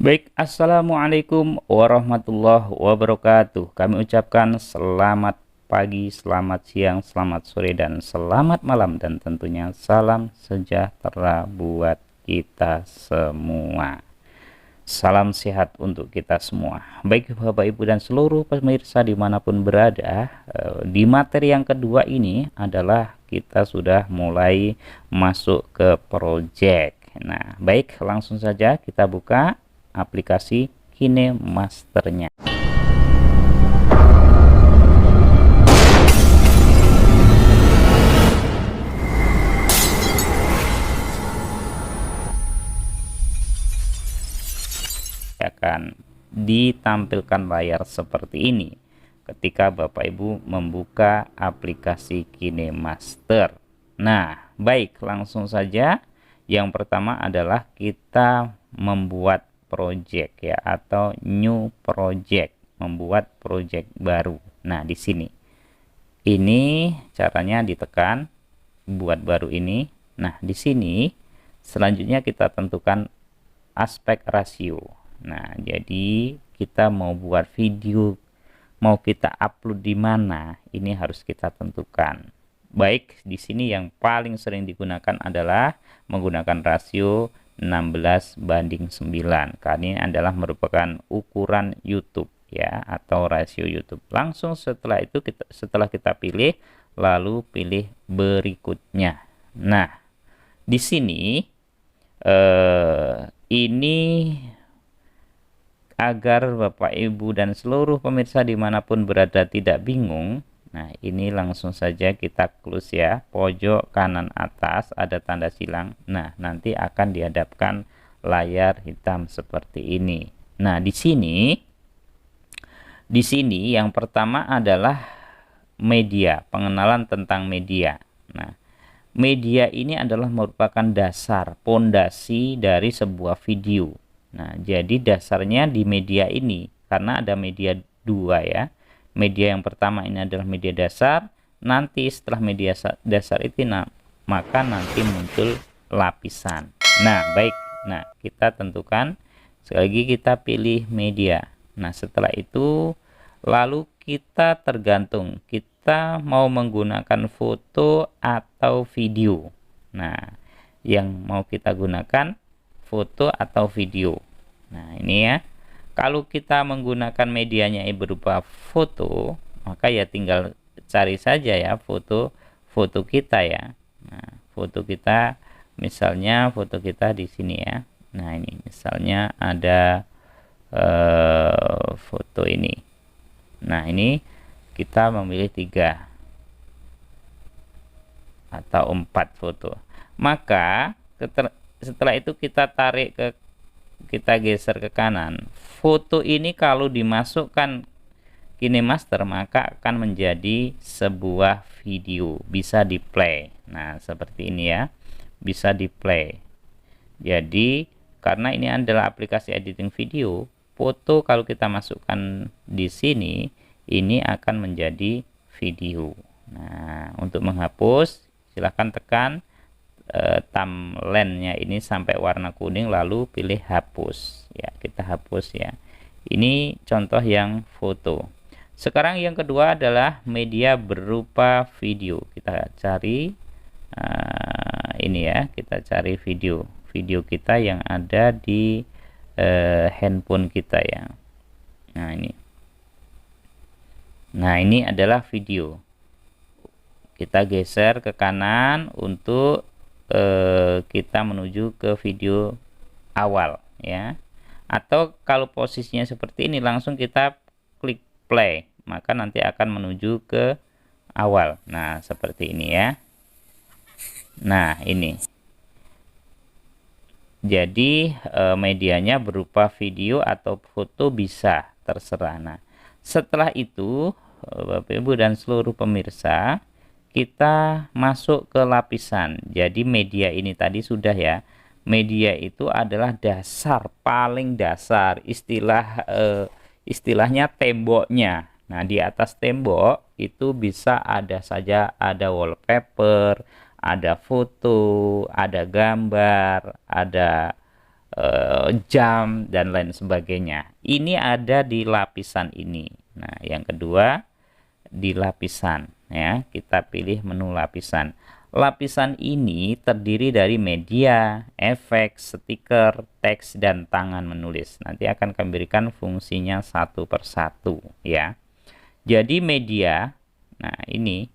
Baik, Assalamualaikum warahmatullahi wabarakatuh. Kami ucapkan selamat pagi, selamat siang, selamat sore, dan selamat malam. Dan tentunya salam sejahtera buat kita semua. Salam sehat untuk kita semua. Baik Bapak Ibu dan seluruh pemirsa dimanapun berada, di materi yang kedua ini adalah kita sudah mulai masuk ke project. Nah, baik, langsung saja kita buka aplikasi KineMasternya. Akan ditampilkan layar seperti ini ketika Bapak Ibu membuka aplikasi KineMaster. Nah, baik, langsung saja. Yang pertama adalah kita membuat project ya, atau new project, membuat project baru. Nah, di sini ini caranya ditekan buat baru ini. Nah, di sini selanjutnya kita tentukan aspek rasio. Nah, jadi kita mau buat video, mau kita upload di mana, ini harus kita tentukan. Baik, di sini yang paling sering digunakan adalah menggunakan rasio 16:9, karena ini adalah merupakan ukuran YouTube ya, atau rasio YouTube. Langsung setelah itu setelah kita pilih, lalu pilih berikutnya. Nah, di sini ini agar Bapak Ibu dan seluruh pemirsa dimanapun berada tidak bingung. Nah, ini langsung saja kita close ya. Pojok kanan atas ada tanda silang. Nah, nanti akan dihadapkan layar hitam seperti ini. Nah, di sini yang pertama adalah media, pengenalan tentang media. Nah, media ini adalah merupakan dasar, pondasi dari sebuah video. Nah, jadi dasarnya di media ini, karena ada media dua ya. Media yang pertama ini adalah media dasar, nanti setelah media dasar itu maka nanti muncul lapisan. Nah, baik. Nah, kita tentukan, sekali lagi kita pilih media. Nah, setelah itu lalu kita tergantung kita mau menggunakan foto atau video. Nah, yang mau kita gunakan foto atau video. Nah, ini ya. Kalau kita menggunakan medianya berupa foto, maka ya tinggal cari saja ya foto kita ya. Nah, foto kita, misalnya foto kita di sini ya. Nah, ini misalnya ada foto ini. Nah, ini kita memilih 3 atau 4 foto. Maka setelah itu kita tarik kita geser ke kanan. Foto ini kalau dimasukkan KineMaster maka akan menjadi sebuah video, bisa di play. Nah, seperti ini ya, bisa di play. Jadi karena ini adalah aplikasi editing video, foto kalau kita masukkan di sini ini akan menjadi video. Nah, untuk menghapus silahkan tekan thumbnailnya ini sampai warna kuning, lalu pilih hapus ya, kita hapus ya. Ini contoh yang foto. Sekarang yang kedua adalah media berupa video. Kita cari ini ya, kita cari video kita yang ada di handphone kita ya. Nah, ini adalah video. Kita geser ke kanan untuk kita menuju ke video awal ya. Atau kalau posisinya seperti ini, langsung kita klik play, maka nanti akan menuju ke awal. Nah, seperti ini ya. Nah, ini jadi medianya berupa video atau foto, bisa terserah. Nah, setelah itu Bapak Ibu dan seluruh pemirsa, kita masuk ke lapisan. Jadi media ini tadi sudah ya. Media itu adalah dasar, paling dasar, istilahnya temboknya. Nah, di atas tembok itu bisa ada saja, ada wallpaper, ada foto, ada gambar, ada jam dan lain sebagainya. Ini ada di lapisan ini. Nah, yang kedua di lapisan ya. Kita pilih menu lapisan. Lapisan ini terdiri dari media, efek, stiker, teks, dan tangan menulis. Nanti akan kami berikan fungsinya satu persatu ya. Jadi media, nah ini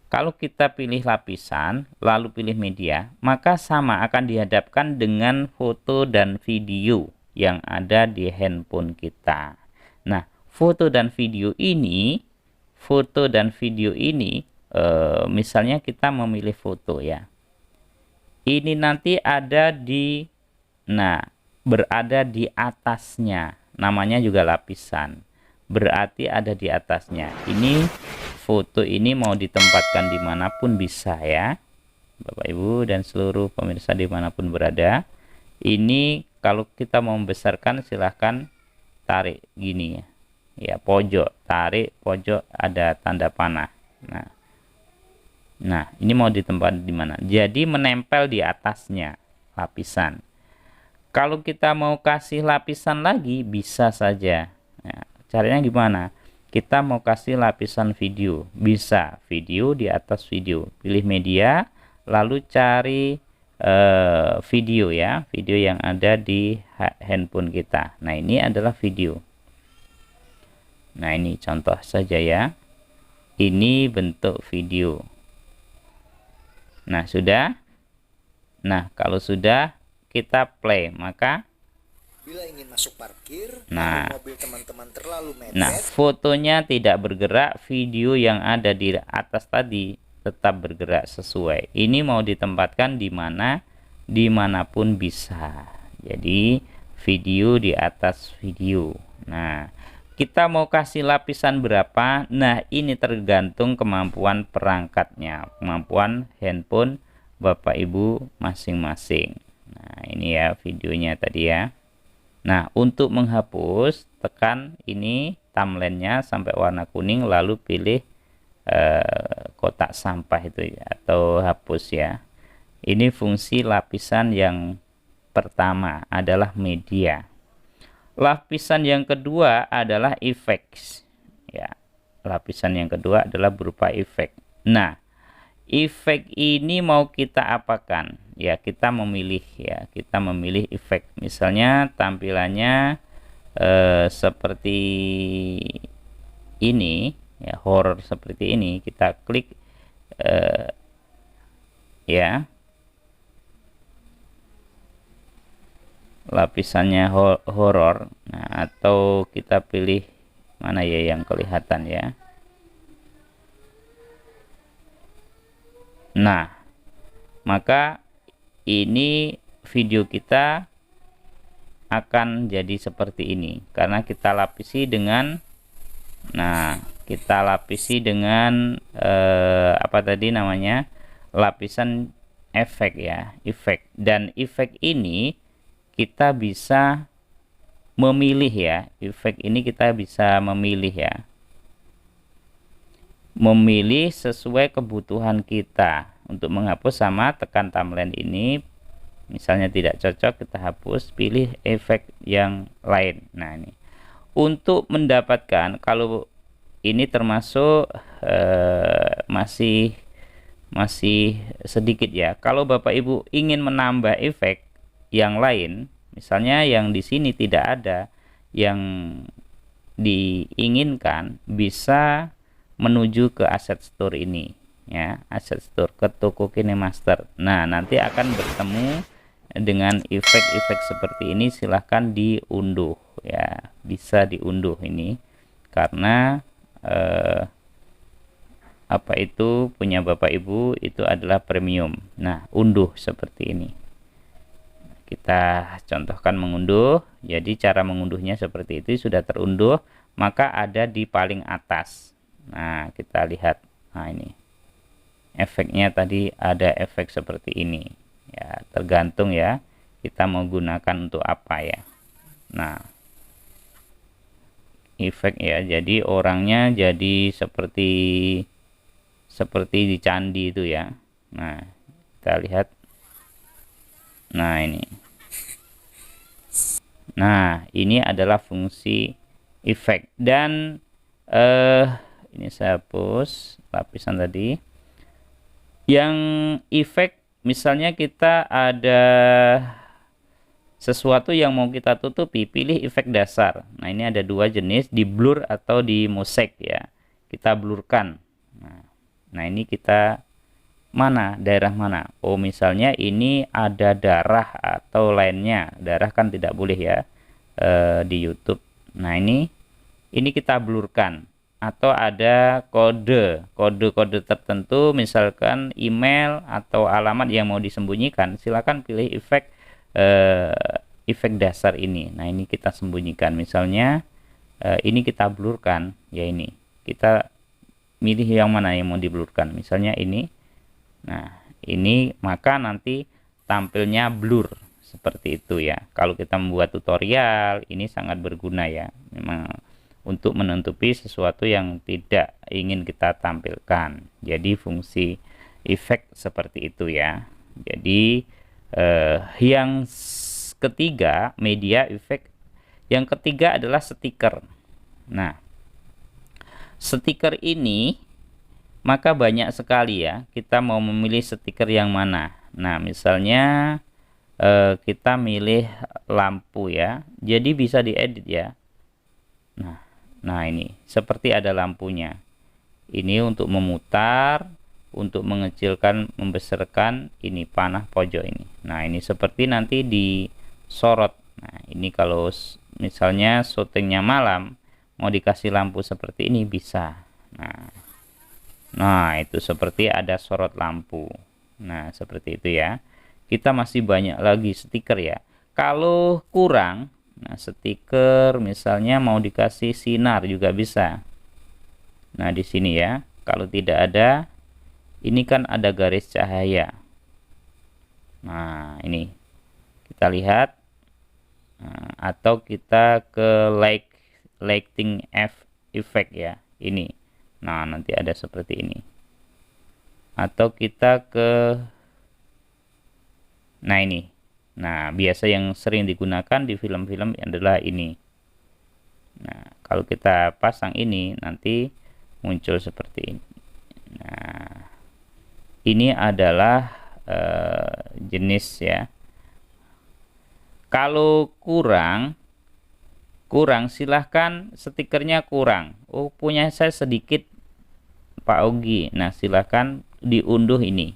kalau kita pilih lapisan, lalu pilih media, maka sama akan dihadapkan dengan foto dan video yang ada di handphone kita. Nah, foto dan video ini, misalnya kita memilih foto ya. Ini nanti ada di, berada di atasnya, namanya juga lapisan. Berarti ada di atasnya. Ini foto ini mau ditempatkan dimanapun bisa ya, Bapak Ibu dan seluruh pemirsa dimanapun berada. Ini kalau kita mau membesarkan silahkan tarik gini ya, pojok, tarik pojok ada tanda panah. Nah ini mau ditempatkan di mana? Jadi menempel di atasnya lapisan. Kalau kita mau kasih lapisan lagi bisa saja. Nah, caranya gimana? Kita mau kasih lapisan video, bisa video di atas video, pilih media lalu cari video ya, video yang ada di handphone kita. Nah ini adalah video. Nah ini contoh saja ya, ini bentuk video. Nah sudah. Nah kalau sudah kita play, maka bila ingin masuk parkir, mobil teman-teman terlalu mepet. Nah, fotonya tidak bergerak, video yang ada di atas tadi tetap bergerak sesuai. Ini mau ditempatkan di mana? Dimanapun bisa. Jadi video di atas video. Nah, kita mau kasih lapisan berapa? Nah, ini tergantung kemampuan perangkatnya, kemampuan handphone Bapak Ibu masing-masing. Nah, ini ya videonya tadi ya. Nah, untuk menghapus, tekan ini thumbnailnya sampai warna kuning, lalu pilih kotak sampah itu ya, atau hapus ya. Ini fungsi lapisan yang pertama adalah media. Lapisan yang kedua adalah effects ya. Lapisan yang kedua adalah berupa efek. Nah, efek ini mau kita apakan? Ya kita memilih ya, kita memilih efek. Misalnya tampilannya seperti ini ya, horror seperti ini, kita klik ya, lapisannya horror. Nah atau kita pilih mana ya yang kelihatan ya. Nah maka ini video kita akan jadi seperti ini karena kita lapisi dengan, kita lapisi dengan apa tadi namanya, lapisan efek ya, efek. Dan efek ini kita bisa memilih ya, efek ini kita bisa memilih ya, memilih sesuai kebutuhan kita. Untuk menghapus sama tekan thumbnail ini, misalnya tidak cocok kita hapus, pilih efek yang lain. Nah ini untuk mendapatkan, kalau ini termasuk masih sedikit ya. Kalau Bapak Ibu ingin menambah efek yang lain, misalnya yang di sini tidak ada yang diinginkan, bisa menuju ke asset store ini ya, asset store, ke toko KineMaster. Nah nanti akan bertemu dengan efek-efek seperti ini. Silahkan diunduh ya, bisa diunduh ini karena apa itu punya Bapak Ibu itu adalah premium. Nah unduh seperti ini, kita contohkan mengunduh. Jadi cara mengunduhnya seperti itu, sudah terunduh maka ada di paling atas. Nah kita lihat, nah ini efeknya tadi ada efek seperti ini ya, tergantung ya kita mau gunakan untuk apa ya. Nah efek ya, jadi orangnya jadi seperti di candi itu ya. Nah kita lihat, nah ini Nah, ini adalah fungsi efek. Dan ini saya hapus lapisan tadi. Yang efek, misalnya kita ada sesuatu yang mau kita tutupi, pilih efek dasar. Nah, ini ada dua jenis, di blur atau di mosaic ya. Kita blurkan. Nah, ini kita mana, daerah mana? Oh, misalnya ini ada darah atau lainnya. Darah kan tidak boleh ya di YouTube. Nah, ini kita blurkan. Atau ada kode-kode tertentu, misalkan email atau alamat yang mau disembunyikan, silakan pilih efek dasar ini. Nah, ini kita sembunyikan. Misalnya ini kita blurkan, ya ini. Kita milih yang mana yang mau diblurkan. Misalnya ini. Nah, ini maka nanti tampilnya blur seperti itu ya. Kalau kita membuat tutorial, ini sangat berguna ya. Memang untuk menutupi sesuatu yang tidak ingin kita tampilkan. Jadi fungsi efek seperti itu ya. Jadi yang ketiga, media efek. Yang ketiga adalah stiker. Nah, stiker ini maka banyak sekali ya. Kita mau memilih stiker yang mana. Nah, misalnya kita milih lampu ya. Jadi bisa diedit ya. Nah, ini seperti ada lampunya. Ini untuk memutar, untuk mengecilkan, membesarkan, ini panah pojok ini. Nah, ini seperti nanti disorot. Nah, ini kalau misalnya syutingnya malam, mau dikasih lampu seperti ini bisa. Nah, itu seperti ada sorot lampu. Nah, seperti itu ya. Kita masih banyak lagi stiker ya. Kalau kurang, nah stiker misalnya mau dikasih sinar juga bisa. Nah, di sini ya. Kalau tidak ada, ini kan ada garis cahaya. Nah, ini kita lihat. Nah, atau kita ke lighting effect ya. Ini. Nah, nanti ada seperti ini. Atau kita ke, nah ini. Nah, biasa yang sering digunakan di film-film adalah ini. Nah, kalau kita pasang ini, nanti muncul seperti ini. Nah, ini adalah jenis ya. Kalau kurang silahkan, stikernya kurang. Oh, punya saya sedikit Pak Ogi. Nah, silahkan diunduh ini.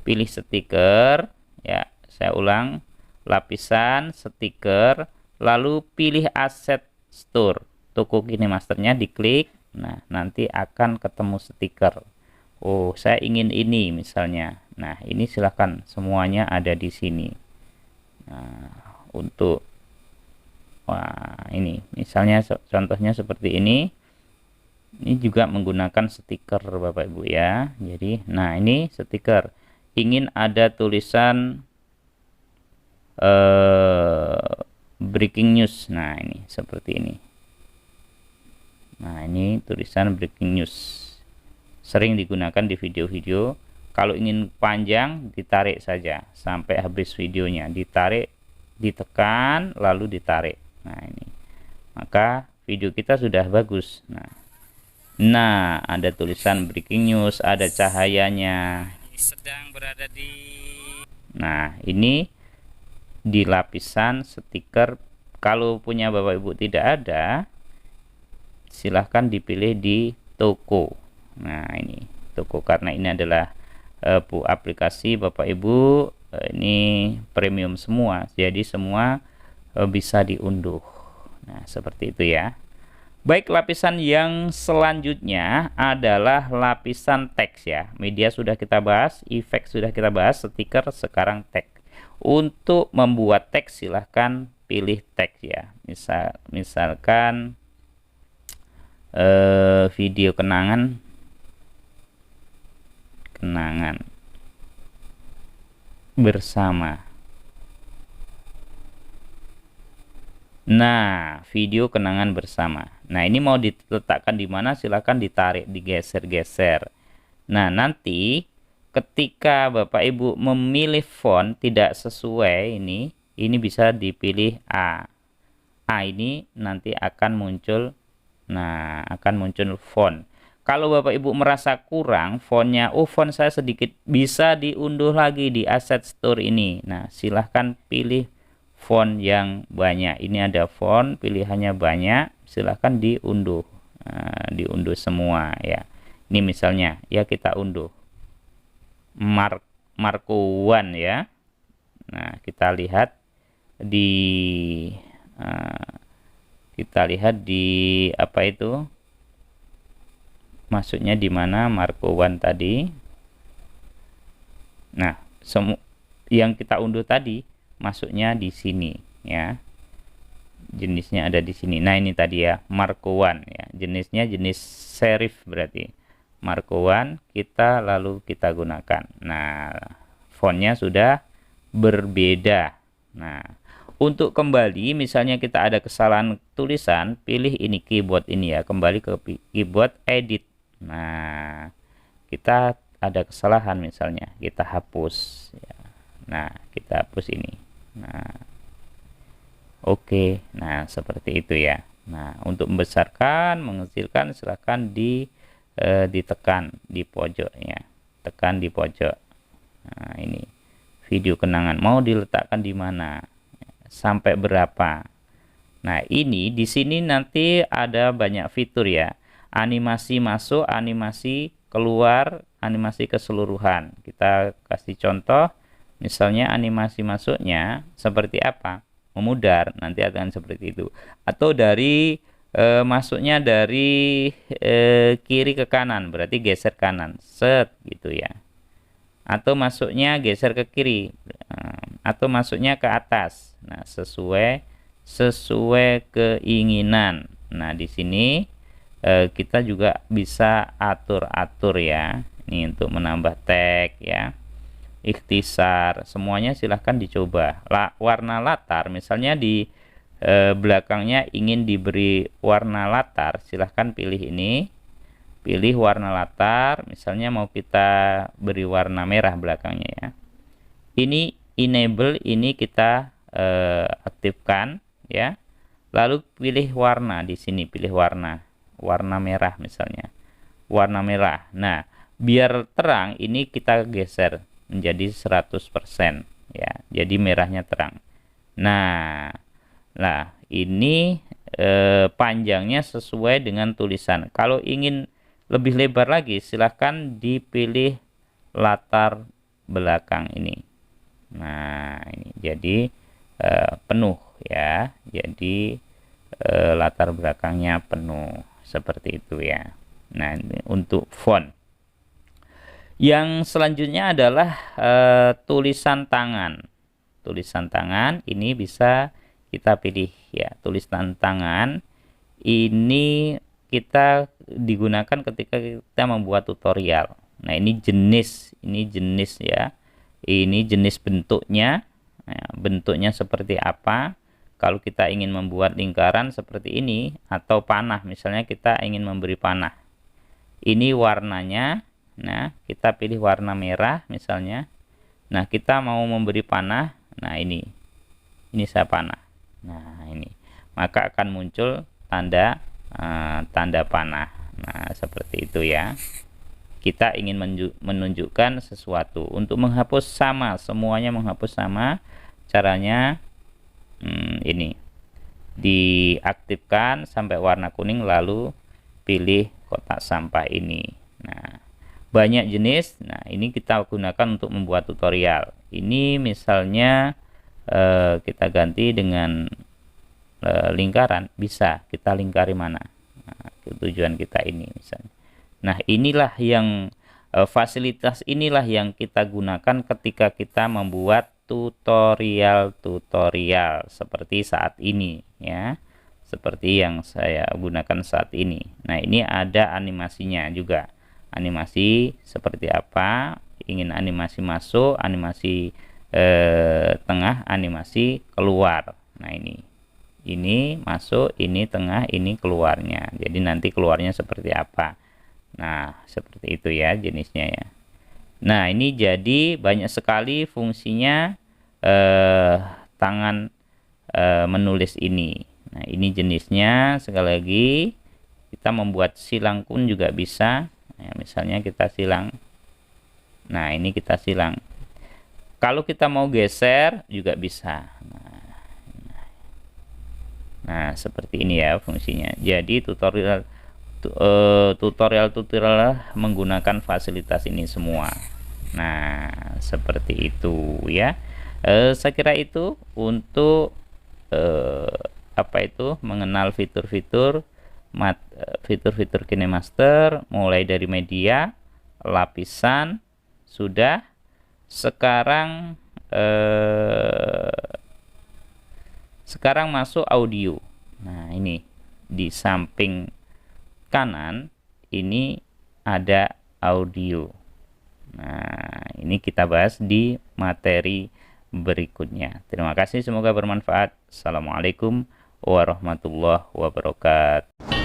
Pilih stiker ya. Saya ulang, lapisan stiker, lalu pilih aset store, toko KineMasternya diklik. Nah, nanti akan ketemu stiker. Oh, saya ingin ini misalnya. Nah, ini silahkan, semuanya ada di sini. Nah, untuk ini misalnya contohnya seperti ini juga menggunakan stiker Bapak Ibu ya. Jadi nah, ini stiker, ingin ada tulisan breaking news. Nah, ini seperti ini. Nah, ini tulisan breaking news, sering digunakan di video-video. Kalau ingin panjang, ditarik saja sampai habis videonya, ditarik, ditekan, lalu ditarik. Nah, ini maka video kita sudah bagus. Nah, ada tulisan breaking news, ada cahayanya, sedang berada di. Nah, ini di lapisan stiker. Kalau punya Bapak Ibu tidak ada, silahkan dipilih di toko. Nah, ini toko, karena ini adalah aplikasi Bapak Ibu ini premium semua, jadi semua bisa diunduh. Nah, seperti itu ya. Baik, lapisan yang selanjutnya adalah lapisan teks ya. Media sudah kita bahas, efek sudah kita bahas, stiker, sekarang teks. Untuk membuat teks silahkan pilih teks ya. Misalkan video kenangan bersama. Nah, video kenangan bersama. Nah, ini mau diletakkan di mana, silahkan ditarik, digeser-geser. Nah, nanti ketika Bapak Ibu memilih font tidak sesuai, ini bisa dipilih A. ini nanti akan muncul, nah akan muncul font. Kalau Bapak Ibu merasa kurang fontnya, oh font saya sedikit, bisa diunduh lagi di Asset Store ini. Nah silahkan pilih font yang banyak. Ini ada font pilihannya banyak, silahkan diunduh. Nah, diunduh semua ya. Ini misalnya ya, kita unduh Marco One ya. Nah kita lihat di apa itu, masuknya di mana Marco One tadi. Nah yang kita unduh tadi masuknya di sini ya, jenisnya ada di sini. Nah ini tadi ya, Marco One ya, jenisnya jenis serif, berarti Marco One kita lalu kita gunakan. Nah fontnya sudah berbeda. Nah untuk kembali, misalnya kita ada kesalahan tulisan, pilih ini keyboard ini ya, kembali ke keyboard edit. Nah kita ada kesalahan, misalnya kita hapus ya. Nah kita hapus ini. Nah oke. Nah seperti itu ya. Nah untuk membesarkan mengecilkan silahkan ditekan di pojoknya, tekan di pojok. Nah ini video kenangan mau diletakkan di mana, sampai berapa. Nah ini di sini nanti ada banyak fitur ya, animasi masuk, animasi keluar, animasi keseluruhan. Kita kasih contoh, misalnya animasi masuknya seperti apa, memudar, nanti akan seperti itu. Atau dari masuknya dari kiri ke kanan, berarti geser kanan, set gitu ya. Atau masuknya geser ke kiri, atau masuknya ke atas. Nah sesuai keinginan. Nah di sini kita juga bisa atur-atur ya. Ini untuk menambah tag ya, ikhtisar, semuanya silahkan dicoba. Warna latar, misalnya di belakangnya ingin diberi warna latar, silahkan pilih ini, pilih warna latar. Misalnya mau kita beri warna merah belakangnya ya, ini enable, ini kita aktifkan ya. Lalu pilih warna, di sini pilih warna merah, misalnya warna merah. Nah biar terang ini kita geser menjadi 100% ya, jadi merahnya terang. Nah ini panjangnya sesuai dengan tulisan. Kalau ingin lebih lebar lagi silahkan dipilih latar belakang ini. Nah ini jadi penuh ya, jadi latar belakangnya penuh seperti itu ya. Nah ini untuk font. Yang selanjutnya adalah tulisan tangan. Tulisan tangan ini bisa kita pilih ya. Tulisan tangan ini kita digunakan ketika kita membuat tutorial. Nah ini jenis ya, ini jenis bentuknya. Nah, bentuknya seperti apa. Kalau kita ingin membuat lingkaran seperti ini, atau panah, misalnya kita ingin memberi panah, ini warnanya. Nah kita pilih warna merah misalnya. Nah kita mau memberi panah, nah ini saya panah. Nah ini maka akan muncul tanda panah. Nah seperti itu ya, kita ingin menunjukkan sesuatu. Untuk menghapus sama, semuanya menghapus sama. Caranya ini diaktifkan sampai warna kuning, lalu pilih kotak sampah ini. Nah banyak jenis. Nah ini kita gunakan untuk membuat tutorial. Ini misalnya kita ganti dengan lingkaran, bisa kita lingkari mana. Nah, tujuan kita ini misalnya. Nah inilah yang fasilitas inilah yang kita gunakan ketika kita membuat tutorial seperti saat ini ya, seperti yang saya gunakan saat ini. Nah ini ada animasinya juga, animasi seperti apa, ingin animasi masuk, animasi tengah, animasi keluar. Nah ini masuk, ini tengah, ini keluarnya. Jadi nanti keluarnya seperti apa. Nah seperti itu ya jenisnya ya. Nah ini jadi banyak sekali fungsinya tangan menulis ini. Nah Nah, ini jenisnya. Sekali lagi, kita membuat silang pun juga bisa. Nah, misalnya kita silang. Nah, ini kita silang. Kalau kita mau geser juga bisa. Nah, seperti ini ya fungsinya. Jadi tutorial menggunakan fasilitas ini semua. Nah, seperti itu ya. Saya kira itu untuk apa itu mengenal fitur-fitur fitur-fitur KineMaster, mulai dari media, lapisan sudah. Sekarang masuk audio. Nah, ini di samping kanan ini ada audio. Nah, ini kita bahas di materi berikutnya. Terima kasih, semoga bermanfaat. Assalamualaikum warahmatullahi wabarakatuh.